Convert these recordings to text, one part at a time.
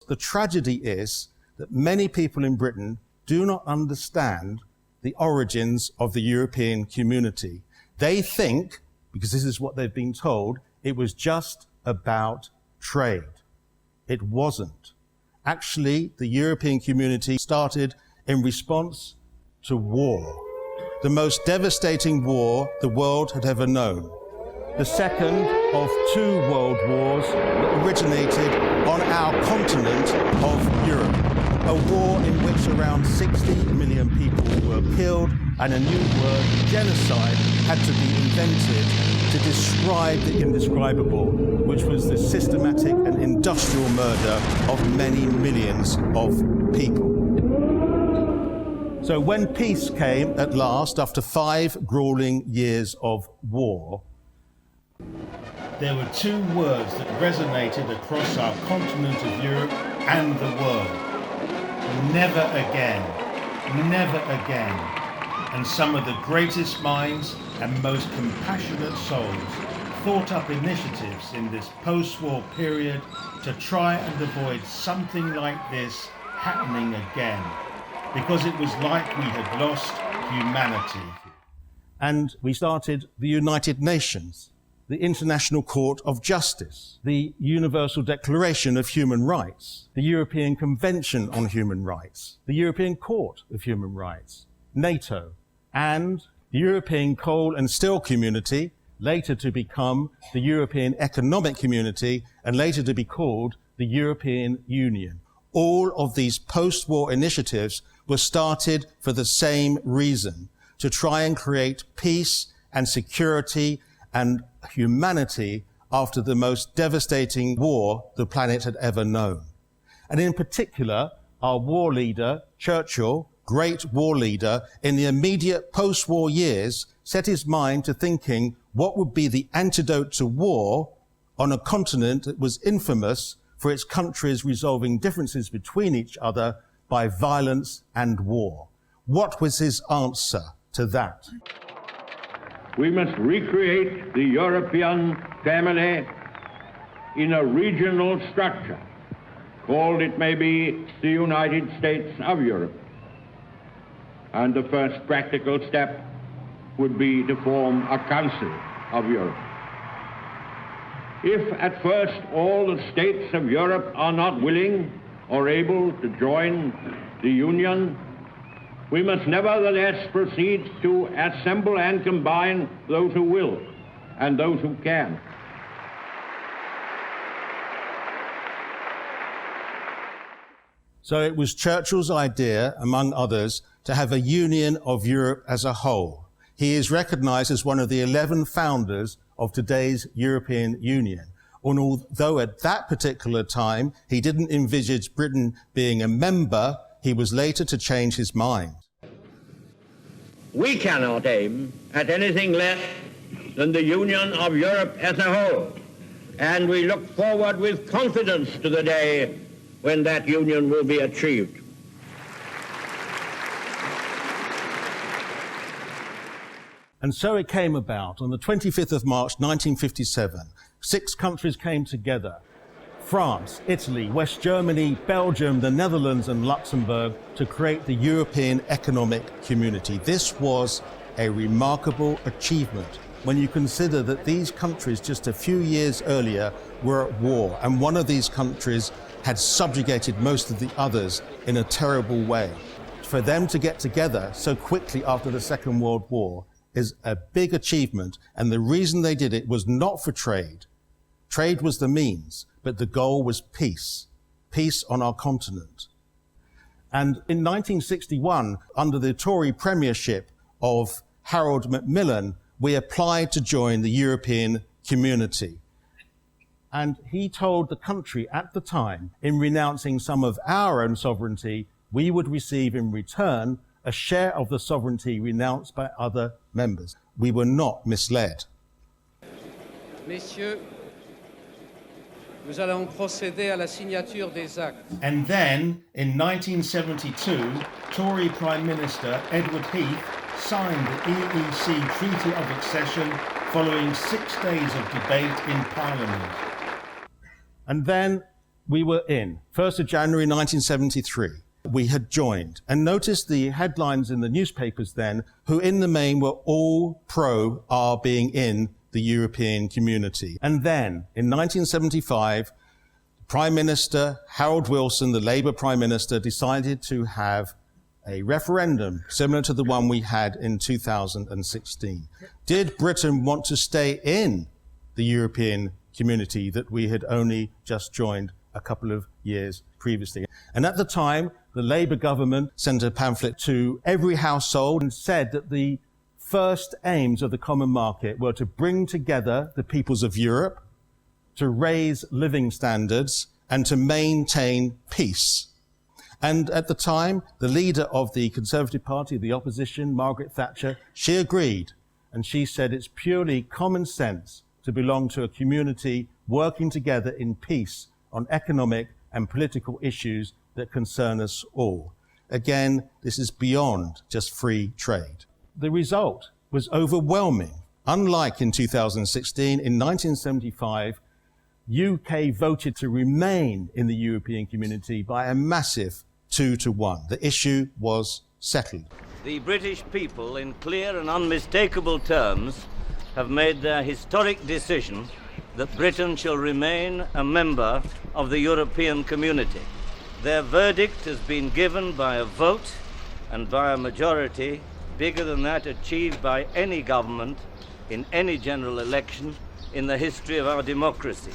the tragedy is that many people in Britain do not understand the origins of the European community. They think, because this is what they've been told, it was just about trade. It wasn't. Actually, the European community started in response to war, the most devastating war the world had ever known. The second of two world wars that originated on our continent of Europe. A war in which around 60 million people were killed, and a new word, genocide, had to be invented to describe the indescribable, which was the systematic and industrial murder of many millions of people. So when peace came at last, after 5 grueling years of war, there were 2 words that resonated across our continent of Europe and the world. Never again, never again. And some of the greatest minds and most compassionate souls thought up initiatives in this post-war period to try and avoid something like this happening again, because it was like we had lost humanity. And we started the United Nations, the International Court of Justice, the Universal Declaration of Human Rights, the European Convention on Human Rights, the European Court of Human Rights, NATO, and the European Coal and Steel Community, later to become the European Economic Community, and later to be called the European Union. All of these post-war initiatives were started for the same reason, to try and create peace and security and humanity after the most devastating war the planet had ever known. And in particular, our war leader, Churchill, great war leader, in the immediate post-war years, set his mind to thinking what would be the antidote to war on a continent that was infamous for its countries resolving differences between each other by violence and war. What was his answer to that? We must recreate the European family in a regional structure, called, it may be, the United States of Europe. And the first practical step would be to form a Council of Europe. If at first all the states of Europe are not willing or able to join the Union, we must nevertheless proceed to assemble and combine those who will and those who can. So it was Churchill's idea, among others, to have a union of Europe as a whole. He is recognized as one of the 11 founders of today's European Union. And although at that particular time he didn't envisage Britain being a member, he was later to change his mind. We cannot aim at anything less than the union of Europe as a whole, and we look forward with confidence to the day when that union will be achieved. And so it came about. On the 25th of March 1957, 6 countries came together: France, Italy, West Germany, Belgium, the Netherlands and Luxembourg, to create the European Economic Community. This was a remarkable achievement when you consider that these countries just a few years earlier were at war, and one of these countries had subjugated most of the others in a terrible way. For them to get together so quickly after the Second World War is a big achievement, and the reason they did it was not for trade. Trade was the means, but the goal was peace. Peace on our continent. And in 1961, under the Tory premiership of Harold Macmillan, we applied to join the European Community. And he told the country at the time, in renouncing some of our own sovereignty, we would receive in return a share of the sovereignty renounced by other members. We were not misled. Messieurs, nous allons procéder à la signature des actes. And then, in 1972, Tory Prime Minister Edward Heath signed the EEC Treaty of Accession following 6 days of debate in Parliament. And then we were in, 1st of January 1973. We had joined. And notice the headlines in the newspapers then, who in the main were all pro our being in the European community. And then, in 1975, Prime Minister Harold Wilson, the Labour Prime Minister, decided to have a referendum similar to the one we had in 2016. Did Britain want to stay in the European community that we had only just joined a couple of years previously? And at the time, the Labour government sent a pamphlet to every household and said that the first aims of the common market were to bring together the peoples of Europe, to raise living standards, and to maintain peace. And at the time, the leader of the Conservative Party, the opposition, Margaret Thatcher, she agreed. And she said it's purely common sense to belong to a community working together in peace on economic and political issues that concern us all. Again, this is beyond just free trade. The result was overwhelming. Unlike in 2016, in 1975, UK voted to remain in the European community by a massive 2-1. The issue was settled. The British people, in clear and unmistakable terms, have made their historic decision that Britain shall remain a member of the European community. Their verdict has been given by a vote and by a majority bigger than that achieved by any government in any general election in the history of our democracy.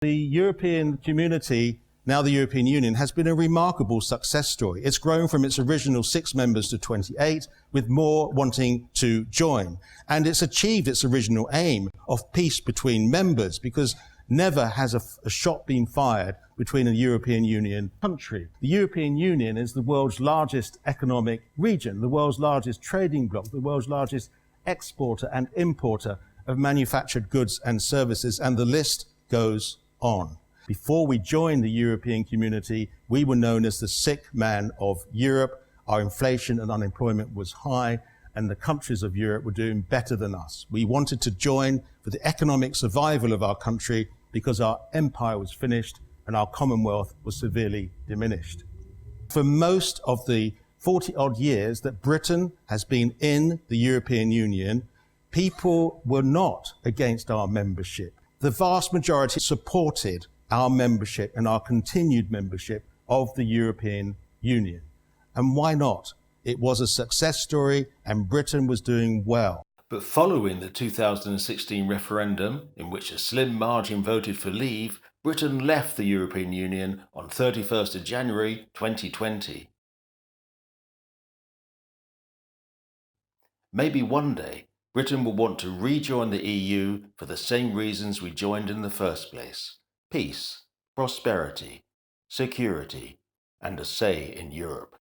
The European community, now the European Union, has been a remarkable success story. It's grown from its original 6 members to 28, with more wanting to join. And it's achieved its original aim of peace between members, because never has a shot been fired between a European Union country. The European Union is the world's largest economic region, the world's largest trading bloc, the world's largest exporter and importer of manufactured goods and services, and the list goes on. Before we joined the European community, we were known as the sick man of Europe. Our inflation and unemployment was high, and the countries of Europe were doing better than us. We wanted to join for the economic survival of our country because our empire was finished and our commonwealth was severely diminished. For most of the 40-odd years that Britain has been in the European Union, people were not against our membership. The vast majority supported our membership and our continued membership of the European Union. And why not? It was a success story and Britain was doing well. But following the 2016 referendum, in which a slim margin voted for leave, Britain left the European Union on 31st of January 2020. Maybe one day, Britain will want to rejoin the EU for the same reasons we joined in the first place: peace, prosperity, security, and a say in Europe.